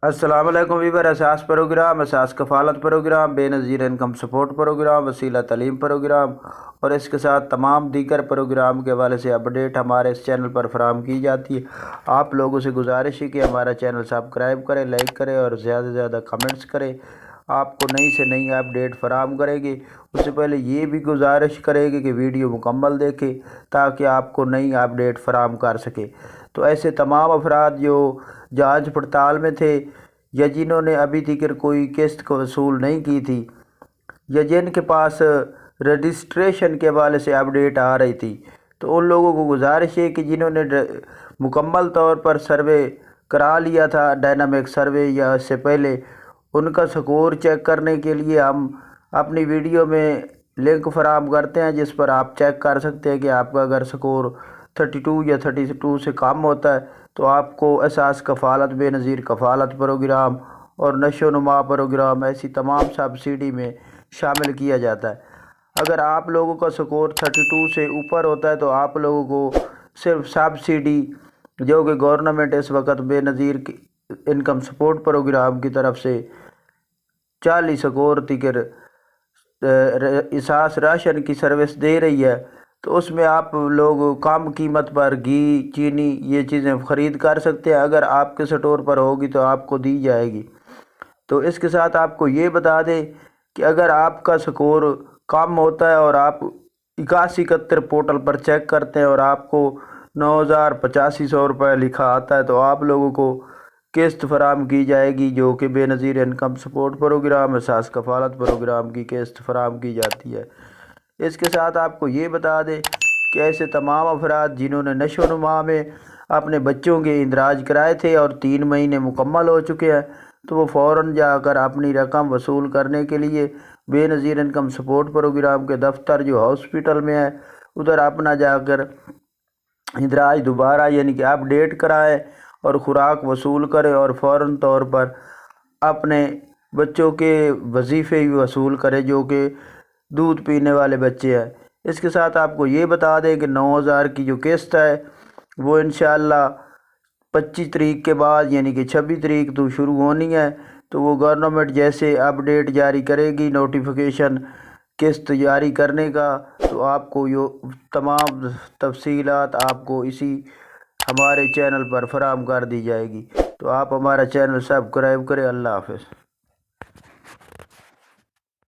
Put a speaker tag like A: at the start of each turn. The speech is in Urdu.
A: السلام علیکم ویور، اساس پروگرام، اساس کفالت پروگرام، بے نظیر انکم سپورٹ پروگرام، وسیلہ تعلیم پروگرام اور اس کے ساتھ تمام دیگر پروگرام کے حوالے سے اپڈیٹ ہمارے اس چینل پر فراہم کی جاتی ہے۔ آپ لوگوں سے گزارش ہے کہ ہمارا چینل سبسکرائب کریں، لائک کریں اور زیادہ سے زیادہ کمنٹس کریں۔ آپ کو نئی سے نئی اپڈیٹ فراہم کریں گے۔ اس سے پہلے یہ بھی گزارش کریں گے کہ ویڈیو مکمل دیکھیں تاکہ آپ کو نئی اپڈیٹ فراہم کر سکے۔ تو ایسے تمام افراد جو جانچ پڑتال میں تھے یا جنہوں نے ابھی تک کوئی قسط کو وصول نہیں کی تھی یا جن کے پاس رجسٹریشن کے حوالے سے اپڈیٹ آ رہی تھی، تو ان لوگوں کو گزارش ہے کہ جنہوں نے مکمل طور پر سروے کرا لیا تھا، ڈائنامک سروے، یا اس سے پہلے ان کا سکور چیک کرنے کے لیے ہم اپنی ویڈیو میں لنک فراہم کرتے ہیں جس پر آپ چیک کر سکتے ہیں کہ آپ کا اگر سکور 32 یا 32 سے کم ہوتا ہے تو آپ کو اساس کفالت، بے نظیر کفالت پروگرام اور نشو و نما پروگرام ایسی تمام سبسڈی میں شامل کیا جاتا ہے۔ اگر آپ لوگوں کا سکور 32 سے اوپر ہوتا ہے تو آپ لوگوں کو صرف سبسڈی جو کہ گورنمنٹ اس وقت بے نظیر انکم سپورٹ پروگرام کی طرف سے 40 سکور تک اساس راشن کی سروس دے رہی ہے، تو اس میں آپ لوگ کم قیمت پر گھی، چینی، یہ چیزیں خرید کر سکتے ہیں۔ اگر آپ کے سٹور پر ہوگی تو آپ کو دی جائے گی۔ تو اس کے ساتھ آپ کو یہ بتا دیں کہ اگر آپ کا سکور کم ہوتا ہے اور آپ 8171 پورٹل پر چیک کرتے ہیں اور آپ کو 9,8500 روپے لکھا آتا ہے تو آپ لوگوں کو قسط فراہم کی جائے گی، جو کہ بے نظیر انکم سپورٹ پروگرام، اساس کفالت پروگرام کی قسط فراہم کی جاتی ہے۔ اس کے ساتھ آپ کو یہ بتا دیں کہ ایسے تمام افراد جنہوں نے نشو و نما میں اپنے بچوں کے اندراج کرائے تھے اور 3 مہینے مکمل ہو چکے ہیں، تو وہ فوراً جا کر اپنی رقم وصول کرنے کے لیے بے نظیر انکم سپورٹ پروگرام کے دفتر جو ہاسپٹل میں ہے ادھر اپنا جا کر اندراج دوبارہ یعنی کہ اپڈیٹ کرائے اور خوراک وصول کرے اور فوراً طور پر اپنے بچوں کے وظیفے بھی وصول کرے جو کہ دودھ پینے والے بچے ہیں۔ اس کے ساتھ آپ کو یہ بتا دیں کہ 9,000 کی جو قسط ہے وہ انشاءاللہ 25 تاریخ کے بعد یعنی کہ 26 تاریخ تو شروع ہونی ہے، تو وہ گورنمنٹ جیسے اپڈیٹ جاری کرے گی، نوٹیفیکیشن قسط جاری کرنے کا، تو آپ کو یہ تمام تفصیلات آپ کو اسی ہمارے چینل پر فراہم کر دی جائے گی۔ تو آپ ہمارا چینل سبسکرائب کریں۔ اللہ حافظ۔